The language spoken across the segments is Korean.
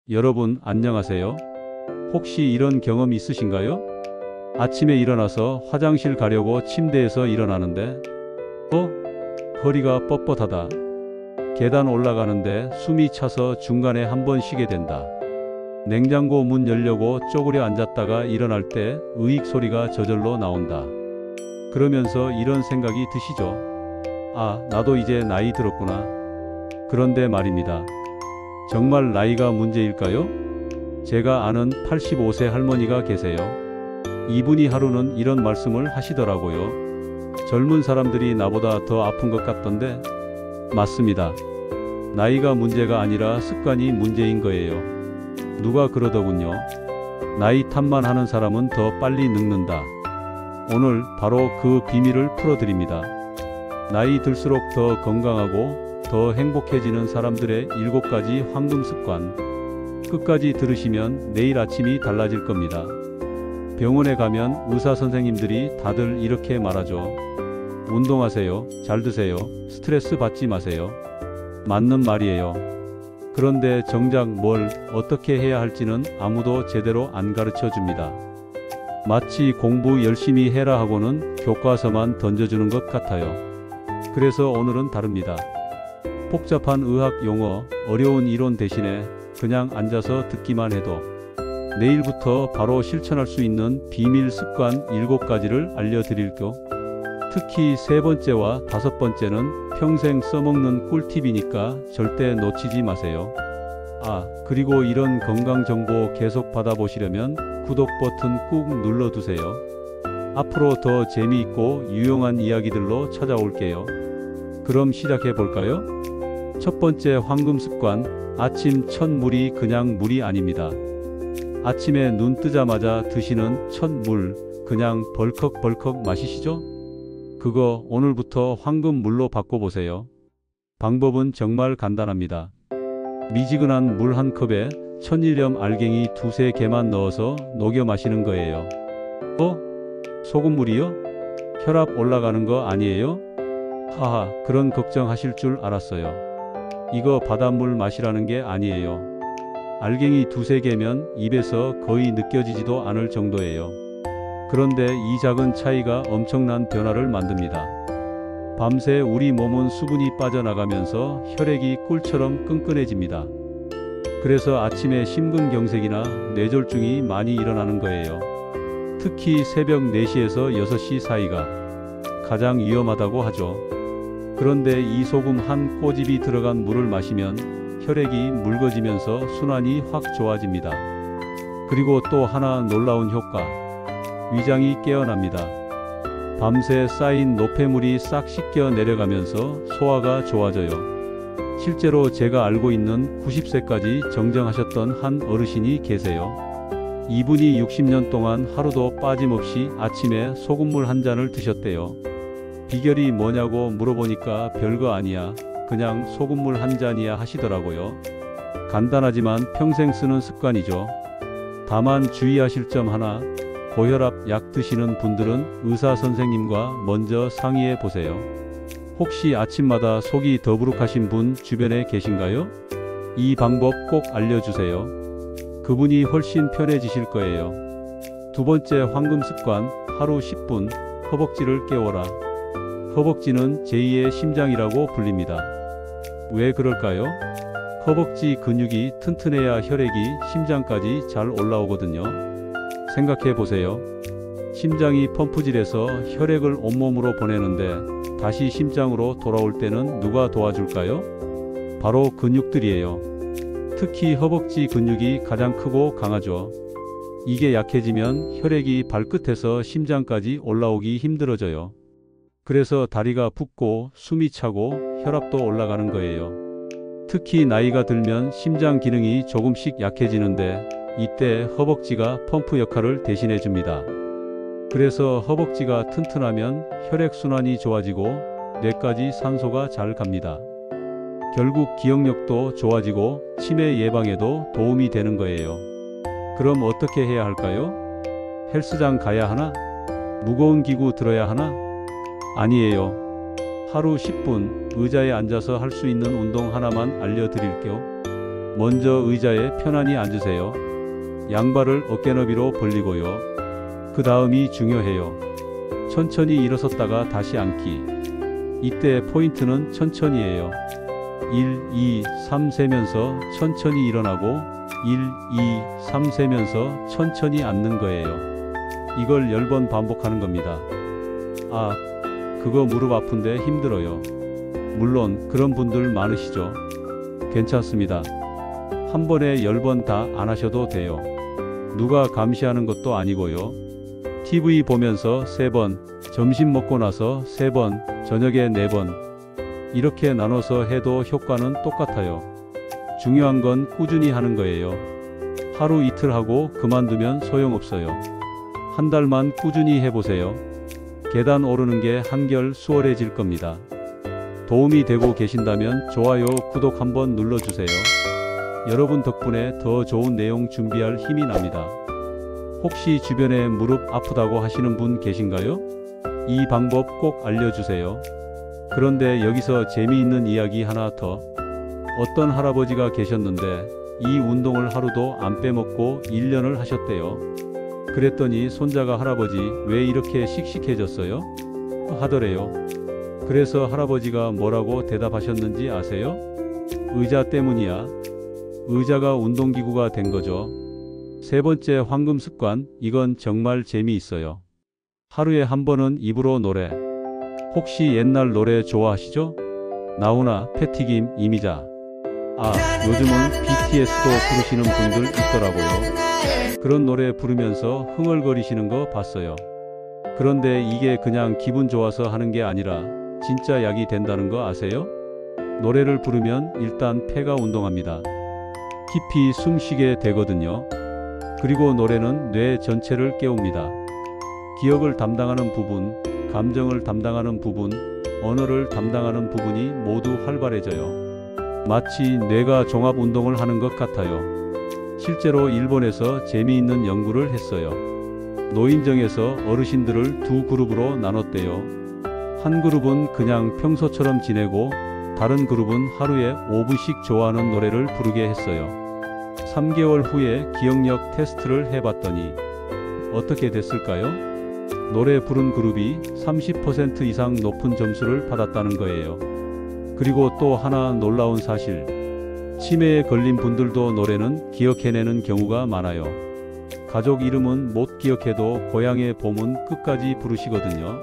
여러분 안녕하세요. 혹시 이런 경험 있으신가요? 아침에 일어나서 화장실 가려고 침대에서 일어나는데 허리가 뻣뻣하다. 계단 올라가는데 숨이 차서 중간에 한번 쉬게 된다. 냉장고 문 열려고 쪼그려 앉았다가 일어날 때 으익 소리가 저절로 나온다. 그러면서 이런 생각이 드시죠? 아, 나도 이제 나이 들었구나. 그런데 말입니다. 정말 나이가 문제일까요? 제가 아는 85세 할머니가 계세요. 이분이 하루는 이런 말씀을 하시더라고요. 젊은 사람들이 나보다 더 아픈 것 같던데? 맞습니다. 나이가 문제가 아니라 습관이 문제인 거예요. 누가 그러더군요. 나이 탓만 하는 사람은 더 빨리 늙는다. 오늘 바로 그 비밀을 풀어드립니다. 나이 들수록 더 건강하고 더 행복해지는 사람들의 7가지 황금 습관. 끝까지 들으시면 내일 아침이 달라질 겁니다. 병원에 가면 의사 선생님들이 다들 이렇게 말하죠. 운동하세요. 잘 드세요. 스트레스 받지 마세요. 맞는 말이에요. 그런데 정작 뭘 어떻게 해야 할지는 아무도 제대로 안 가르쳐 줍니다. 마치 공부 열심히 해라 하고는 교과서만 던져주는 것 같아요. 그래서 오늘은 다릅니다. 복잡한 의학 용어, 어려운 이론 대신에 그냥 앉아서 듣기만 해도 내일부터 바로 실천할 수 있는 비밀 습관 7가지를 알려드릴게요. 특히 세 번째와 다섯 번째는 평생 써먹는 꿀팁이니까 절대 놓치지 마세요. 아, 그리고 이런 건강 정보 계속 받아보시려면 구독 버튼 꾹 눌러두세요. 앞으로 더 재미있고 유용한 이야기들로 찾아올게요. 그럼 시작해 볼까요? 첫 번째 황금 습관, 아침 첫 물이 그냥 물이 아닙니다. 아침에 눈 뜨자마자 드시는 첫 물, 그냥 벌컥벌컥 마시시죠? 그거 오늘부터 황금 물로 바꿔보세요. 방법은 정말 간단합니다. 미지근한 물 한 컵에 천일염 알갱이 2~3개만 넣어서 녹여 마시는 거예요. 소금물이요? 혈압 올라가는 거 아니에요? 하하, 그런 걱정하실 줄 알았어요. 이거 바닷물 마시라는 게 아니에요. 알갱이 2~3개면 입에서 거의 느껴지지도 않을 정도예요. 그런데 이 작은 차이가 엄청난 변화를 만듭니다. 밤새 우리 몸은 수분이 빠져나가면서 혈액이 꿀처럼 끈끈해집니다. 그래서 아침에 심근경색이나 뇌졸중이 많이 일어나는 거예요. 특히 새벽 4시에서 6시 사이가 가장 위험하다고 하죠. 그런데 이 소금 한 꼬집이 들어간 물을 마시면 혈액이 묽어지면서 순환이 확 좋아집니다. 그리고 또 하나 놀라운 효과. 위장이 깨어납니다. 밤새 쌓인 노폐물이 싹 씻겨 내려가면서 소화가 좋아져요. 실제로 제가 알고 있는 90세까지 정정하셨던 한 어르신이 계세요. 이분이 60년 동안 하루도 빠짐없이 아침에 소금물 한 잔을 드셨대요. 비결이 뭐냐고 물어보니까 별거 아니야. 그냥 소금물 한 잔이야 하시더라고요. 간단하지만 평생 쓰는 습관이죠. 다만 주의하실 점 하나. 고혈압 약 드시는 분들은 의사 선생님과 먼저 상의해 보세요. 혹시 아침마다 속이 더부룩하신 분 주변에 계신가요? 이 방법 꼭 알려주세요. 그분이 훨씬 편해지실 거예요. 두 번째 황금 습관, 하루 10분 허벅지를 깨워라. 허벅지는 제2의 심장이라고 불립니다. 왜 그럴까요? 허벅지 근육이 튼튼해야 혈액이 심장까지 잘 올라오거든요. 생각해 보세요. 심장이 펌프질해서 혈액을 온몸으로 보내는데 다시 심장으로 돌아올 때는 누가 도와줄까요? 바로 근육들이에요. 특히 허벅지 근육이 가장 크고 강하죠. 이게 약해지면 혈액이 발끝에서 심장까지 올라오기 힘들어져요. 그래서 다리가 붓고 숨이 차고 혈압도 올라가는 거예요. 특히 나이가 들면 심장 기능이 조금씩 약해지는데 이때 허벅지가 펌프 역할을 대신해 줍니다. 그래서 허벅지가 튼튼하면 혈액순환이 좋아지고 뇌까지 산소가 잘 갑니다. 결국 기억력도 좋아지고 치매 예방에도 도움이 되는 거예요. 그럼 어떻게 해야 할까요? 헬스장 가야 하나? 무거운 기구 들어야 하나? 아니에요. 하루 10분 의자에 앉아서 할 수 있는 운동 하나만 알려드릴게요. 먼저 의자에 편안히 앉으세요. 양발을 어깨 너비로 벌리고요. 그 다음이 중요해요. 천천히 일어섰다가 다시 앉기. 이때 포인트는 천천히예요. 1, 2, 3 세면서 천천히 일어나고 1, 2, 3 세면서 천천히 앉는 거예요. 이걸 10번 반복하는 겁니다. 아, 그거 무릎 아픈데 힘들어요. 물론 그런 분들 많으시죠. 괜찮습니다. 한 번에 10번 다 안 하셔도 돼요. 누가 감시하는 것도 아니고요. TV 보면서 3번, 점심 먹고 나서 3번, 저녁에 4번. 이렇게 나눠서 해도 효과는 똑같아요. 중요한 건 꾸준히 하는 거예요. 하루 이틀 하고 그만두면 소용없어요. 한 달만 꾸준히 해보세요. 계단 오르는 게 한결 수월해질 겁니다. 도움이 되고 계신다면 좋아요, 구독 한번 눌러주세요. 여러분 덕분에 더 좋은 내용 준비할 힘이 납니다. 혹시 주변에 무릎 아프다고 하시는 분 계신가요? 이 방법 꼭 알려주세요. 그런데 여기서 재미있는 이야기 하나 더. 어떤 할아버지가 계셨는데 이 운동을 하루도 안 빼먹고 1년을 하셨대요. 그랬더니 손자가 할아버지 왜 이렇게 씩씩해졌어요? 하더래요. 그래서 할아버지가 뭐라고 대답하셨는지 아세요? 의자 때문이야. 의자가 운동기구가 된 거죠. 세 번째 황금 습관, 이건 정말 재미있어요. 하루에 한 번은 입으로 노래. 혹시 옛날 노래 좋아하시죠? 나훈아, 패티김, 이미자. 아, 요즘은 BTS도 부르시는 분들 있더라고요. 그런 노래 부르면서 흥얼거리시는 거 봤어요. 그런데 이게 그냥 기분 좋아서 하는 게 아니라 진짜 약이 된다는 거 아세요? 노래를 부르면 일단 폐가 운동합니다. 깊이 숨쉬게 되거든요. 그리고 노래는 뇌 전체를 깨웁니다. 기억을 담당하는 부분, 감정을 담당하는 부분, 언어를 담당하는 부분이 모두 활발해져요. 마치 뇌가 종합 운동을 하는 것 같아요. 실제로 일본에서 재미있는 연구를 했어요. 노인정에서 어르신들을 두 그룹으로 나눴대요. 한 그룹은 그냥 평소처럼 지내고 다른 그룹은 하루에 5분씩 좋아하는 노래를 부르게 했어요. 3개월 후에 기억력 테스트를 해봤더니 어떻게 됐을까요? 노래 부른 그룹이 30% 이상 높은 점수를 받았다는 거예요. 그리고 또 하나 놀라운 사실. 치매에 걸린 분들도 노래는 기억해내는 경우가 많아요. 가족 이름은 못 기억해도 고향의 봄은 끝까지 부르시거든요.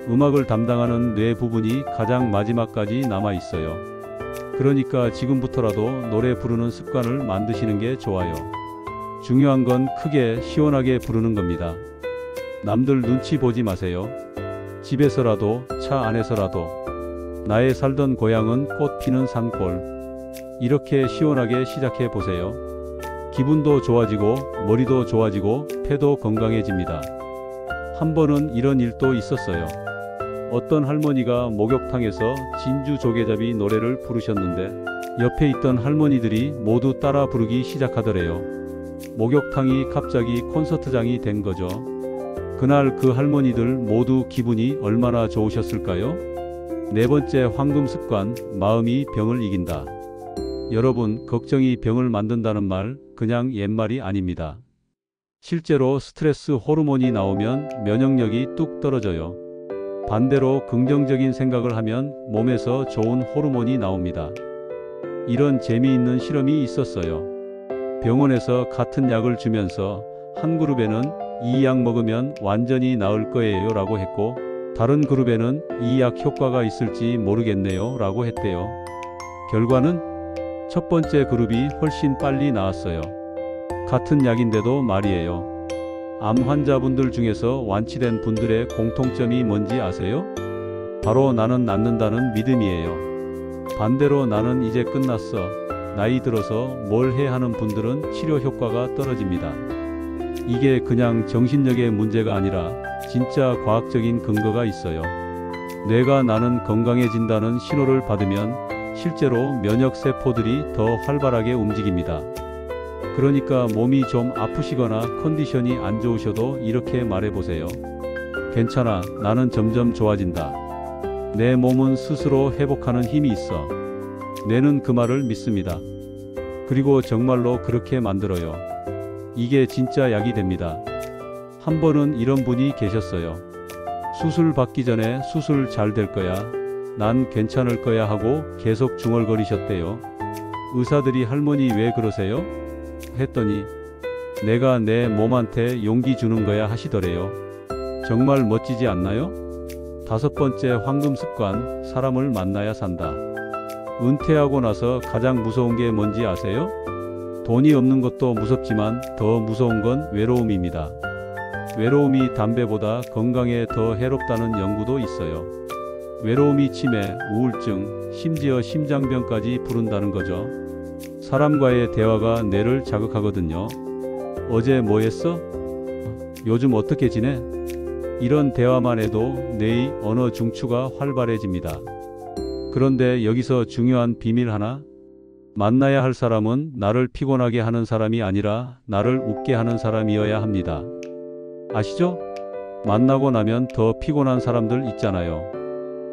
음악을 담당하는 뇌 부분이 가장 마지막까지 남아 있어요. 그러니까 지금부터라도 노래 부르는 습관을 만드시는 게 좋아요. 중요한 건 크게 시원하게 부르는 겁니다. 남들 눈치 보지 마세요. 집에서라도 차 안에서라도 나의 살던 고향은 꽃 피는 산골. 이렇게 시원하게 시작해 보세요. 기분도 좋아지고 머리도 좋아지고 폐도 건강해집니다. 한 번은 이런 일도 있었어요. 어떤 할머니가 목욕탕에서 진주 조개잡이 노래를 부르셨는데 옆에 있던 할머니들이 모두 따라 부르기 시작하더래요. 목욕탕이 갑자기 콘서트장이 된 거죠. 그날 그 할머니들 모두 기분이 얼마나 좋으셨을까요? 네 번째 황금 습관, 마음이 병을 이긴다. 여러분, 걱정이 병을 만든다는 말 그냥 옛말이 아닙니다. 실제로 스트레스 호르몬이 나오면 면역력이 뚝 떨어져요. 반대로 긍정적인 생각을 하면 몸에서 좋은 호르몬이 나옵니다. 이런 재미있는 실험이 있었어요. 병원에서 같은 약을 주면서 한 그룹에는 이 약 먹으면 완전히 나을 거예요 라고 했고 다른 그룹에는 이 약 효과가 있을지 모르겠네요 라고 했대요. 결과는 첫 번째 그룹이 훨씬 빨리 나았어요. 같은 약인데도 말이에요. 암 환자분들 중에서 완치된 분들의 공통점이 뭔지 아세요? 바로 나는 낫는다는 믿음이에요. 반대로 나는 이제 끝났어, 나이 들어서 뭘 해 하는 분들은 치료 효과가 떨어집니다. 이게 그냥 정신력의 문제가 아니라 진짜 과학적인 근거가 있어요. 뇌가 나는 건강해진다는 신호를 받으면 실제로 면역세포들이 더 활발하게 움직입니다. 그러니까 몸이 좀 아프시거나 컨디션이 안 좋으셔도 이렇게 말해보세요. 괜찮아, 나는 점점 좋아진다. 내 몸은 스스로 회복하는 힘이 있어. 뇌는 그 말을 믿습니다. 그리고 정말로 그렇게 만들어요. 이게 진짜 약이 됩니다. 한 번은 이런 분이 계셨어요. 수술 받기 전에 수술 잘 될 거야. 난 괜찮을 거야 하고 계속 중얼거리셨대요. 의사들이 할머니 왜 그러세요? 했더니 내가 내 몸한테 용기 주는 거야 하시더래요. 정말 멋지지 않나요? 다섯 번째 황금 습관, 사람을 만나야 산다. 은퇴하고 나서 가장 무서운 게 뭔지 아세요? 돈이 없는 것도 무섭지만 더 무서운 건 외로움입니다. 외로움이 담배보다 건강에 더 해롭다는 연구도 있어요. 외로움이 치매, 우울증, 심지어 심장병까지 부른다는 거죠. 사람과의 대화가 뇌를 자극하거든요. 어제 뭐 했어? 요즘 어떻게 지내? 이런 대화만 해도 뇌의 언어 중추가 활발해집니다. 그런데 여기서 중요한 비밀 하나. 만나야 할 사람은 나를 피곤하게 하는 사람이 아니라 나를 웃게 하는 사람이어야 합니다. 아시죠? 만나고 나면 더 피곤한 사람들 있잖아요.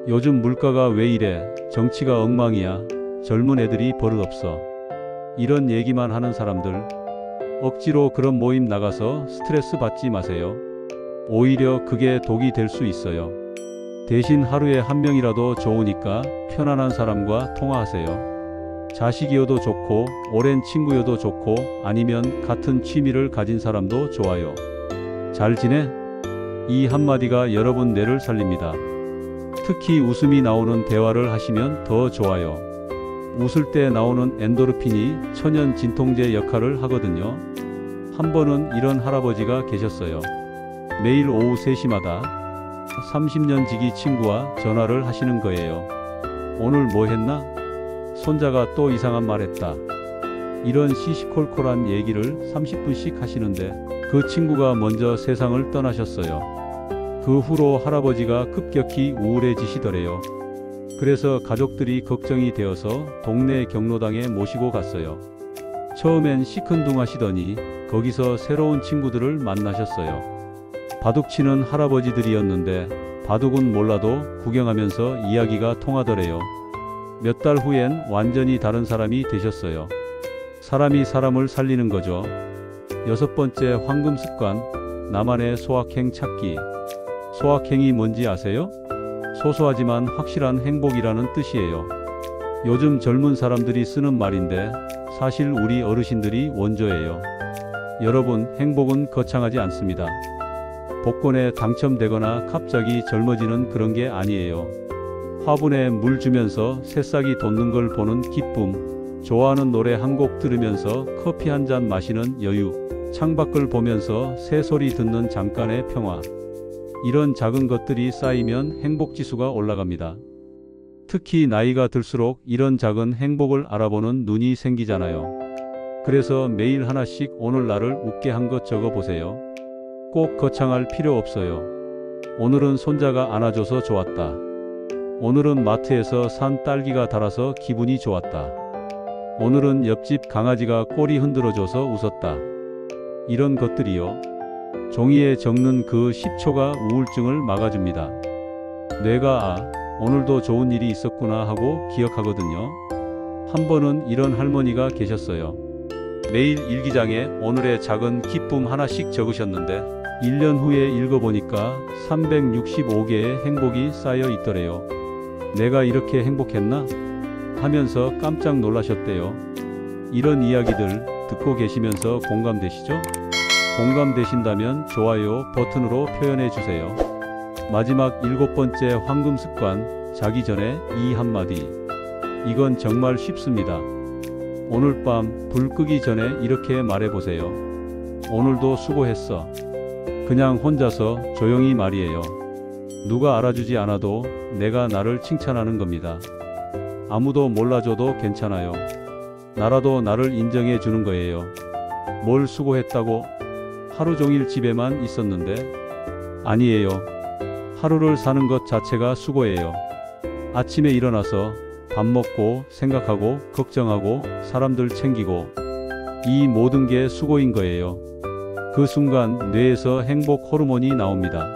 요즘 물가가 왜 이래? 정치가 엉망이야. 젊은 애들이 버릇없어. 이런 얘기만 하는 사람들. 억지로 그런 모임 나가서 스트레스 받지 마세요. 오히려 그게 독이 될 수 있어요. 대신 하루에 한 명이라도 좋으니까 편안한 사람과 통화하세요. 자식이어도 좋고 오랜 친구여도 좋고 아니면 같은 취미를 가진 사람도 좋아요. 잘 지내? 이 한마디가 여러분 뇌를 살립니다. 특히 웃음이 나오는 대화를 하시면 더 좋아요. 웃을 때 나오는 엔도르핀이 천연 진통제 역할을 하거든요. 한 번은 이런 할아버지가 계셨어요. 매일 오후 3시마다 30년 지기 친구와 전화를 하시는 거예요. 오늘 뭐 했나? 손자가 또 이상한 말 했다. 이런 시시콜콜한 얘기를 30분씩 하시는데 그 친구가 먼저 세상을 떠나셨어요. 그 후로 할아버지가 급격히 우울해지시더래요. 그래서 가족들이 걱정이 되어서 동네 경로당에 모시고 갔어요. 처음엔 시큰둥하시더니 거기서 새로운 친구들을 만나셨어요. 바둑치는 할아버지들이었는데 바둑은 몰라도 구경하면서 이야기가 통하더래요. 몇 달 후엔 완전히 다른 사람이 되셨어요. 사람이 사람을 살리는 거죠. 여섯 번째 황금 습관, 나만의 소확행 찾기. 소확행이 뭔지 아세요? 소소하지만 확실한 행복이라는 뜻이에요. 요즘 젊은 사람들이 쓰는 말인데 사실 우리 어르신들이 원조예요. 여러분, 행복은 거창하지 않습니다. 복권에 당첨되거나 갑자기 젊어지는 그런 게 아니에요. 화분에 물 주면서 새싹이 돋는 걸 보는 기쁨, 좋아하는 노래 한 곡 들으면서 커피 한 잔 마시는 여유, 창밖을 보면서 새소리 듣는 잠깐의 평화. 이런 작은 것들이 쌓이면 행복지수가 올라갑니다. 특히 나이가 들수록 이런 작은 행복을 알아보는 눈이 생기잖아요. 그래서 매일 하나씩 오늘 나를 웃게 한 것 적어 보세요. 꼭 거창할 필요 없어요. 오늘은 손자가 안아줘서 좋았다. 오늘은 마트에서 산 딸기가 달아서 기분이 좋았다. 오늘은 옆집 강아지가 꼬리 흔들어줘서 웃었다. 이런 것들이요. 종이에 적는 그 10초가 우울증을 막아줍니다. 뇌가 오늘도 좋은 일이 있었구나 하고 기억하거든요. 한 번은 이런 할머니가 계셨어요. 매일 일기장에 오늘의 작은 기쁨 하나씩 적으셨는데 1년 후에 읽어보니까 365개의 행복이 쌓여 있더래요. 내가 이렇게 행복했나? 하면서 깜짝 놀라셨대요. 이런 이야기들 듣고 계시면서 공감되시죠? 공감되신다면 좋아요 버튼으로 표현해 주세요. 마지막 7번째 황금 습관, 자기 전에 이 한마디. 이건 정말 쉽습니다. 오늘 밤 불 끄기 전에 이렇게 말해보세요. 오늘도 수고했어. 그냥 혼자서 조용히 말이에요. 누가 알아주지 않아도 내가 나를 칭찬하는 겁니다. 아무도 몰라줘도 괜찮아요. 나라도 나를 인정해 주는 거예요. 뭘 수고했다고? 하루 종일 집에만 있었는데? 아니에요. 하루를 사는 것 자체가 수고예요. 아침에 일어나서 밥 먹고 생각하고 걱정하고 사람들 챙기고 이 모든 게 수고인 거예요. 그 순간 뇌에서 행복 호르몬이 나옵니다.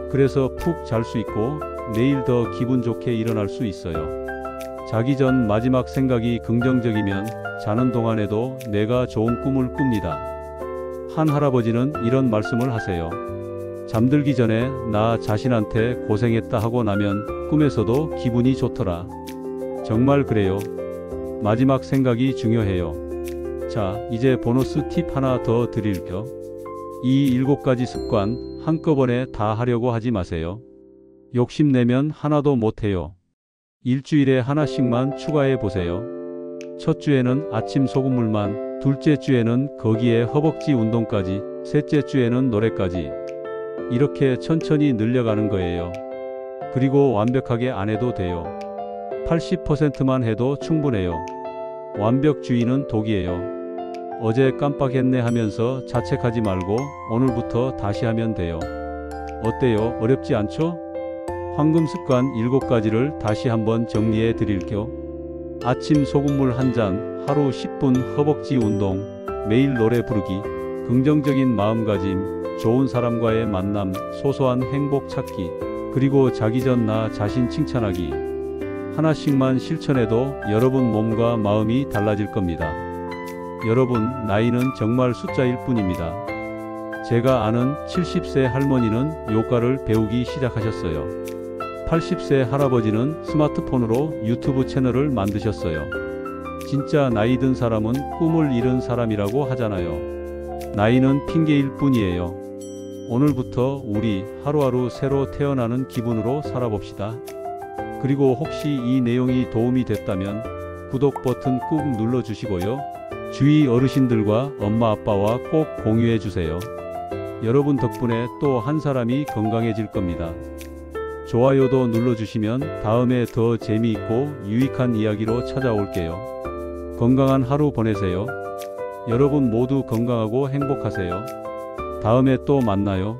그래서 푹 잘 수 있고 내일 더 기분 좋게 일어날 수 있어요. 자기 전 마지막 생각이 긍정적이면 자는 동안에도 내가 좋은 꿈을 꿉니다. 한 할아버지는 이런 말씀을 하세요. 잠들기 전에 나 자신한테 고생했다 하고 나면 꿈에서도 기분이 좋더라. 정말 그래요. 마지막 생각이 중요해요. 자, 이제 보너스 팁 하나 더 드릴게요. 이 7가지 습관 한꺼번에 다 하려고 하지 마세요. 욕심내면 하나도 못해요. 일주일에 하나씩만 추가해 보세요. 첫 주에는 아침 소금물만, 둘째 주에는 거기에 허벅지 운동까지, 셋째 주에는 노래까지. 이렇게 천천히 늘려가는 거예요. 그리고 완벽하게 안 해도 돼요. 80%만 해도 충분해요. 완벽주의는 독이에요. 어제 깜빡했네 하면서 자책하지 말고 오늘부터 다시 하면 돼요. 어때요? 어렵지 않죠? 황금 습관 7가지를 다시 한번 정리해 드릴게요. 아침 소금물 한 잔, 하루 10분 허벅지 운동, 매일 노래 부르기, 긍정적인 마음가짐, 좋은 사람과의 만남, 소소한 행복 찾기, 그리고 자기 전 나 자신 칭찬하기. 하나씩만 실천해도 여러분 몸과 마음이 달라질 겁니다. 여러분, 나이는 정말 숫자일 뿐입니다. 제가 아는 70세 할머니는 요가를 배우기 시작하셨어요. 80세 할아버지는 스마트폰으로 유튜브 채널을 만드셨어요. 진짜 나이 든 사람은 꿈을 이룬 사람이라고 하잖아요. 나이는 핑계일 뿐이에요. 오늘부터 우리 하루하루 새로 태어나는 기분으로 살아봅시다. 그리고 혹시 이 내용이 도움이 됐다면 구독 버튼 꾹 눌러주시고요. 주위 어르신들과 엄마 아빠와 꼭 공유해 주세요. 여러분 덕분에 또 한 사람이 건강해질 겁니다. 좋아요도 눌러주시면 다음에 더 재미있고 유익한 이야기로 찾아올게요. 건강한 하루 보내세요. 여러분 모두 건강하고 행복하세요. 다음에 또 만나요.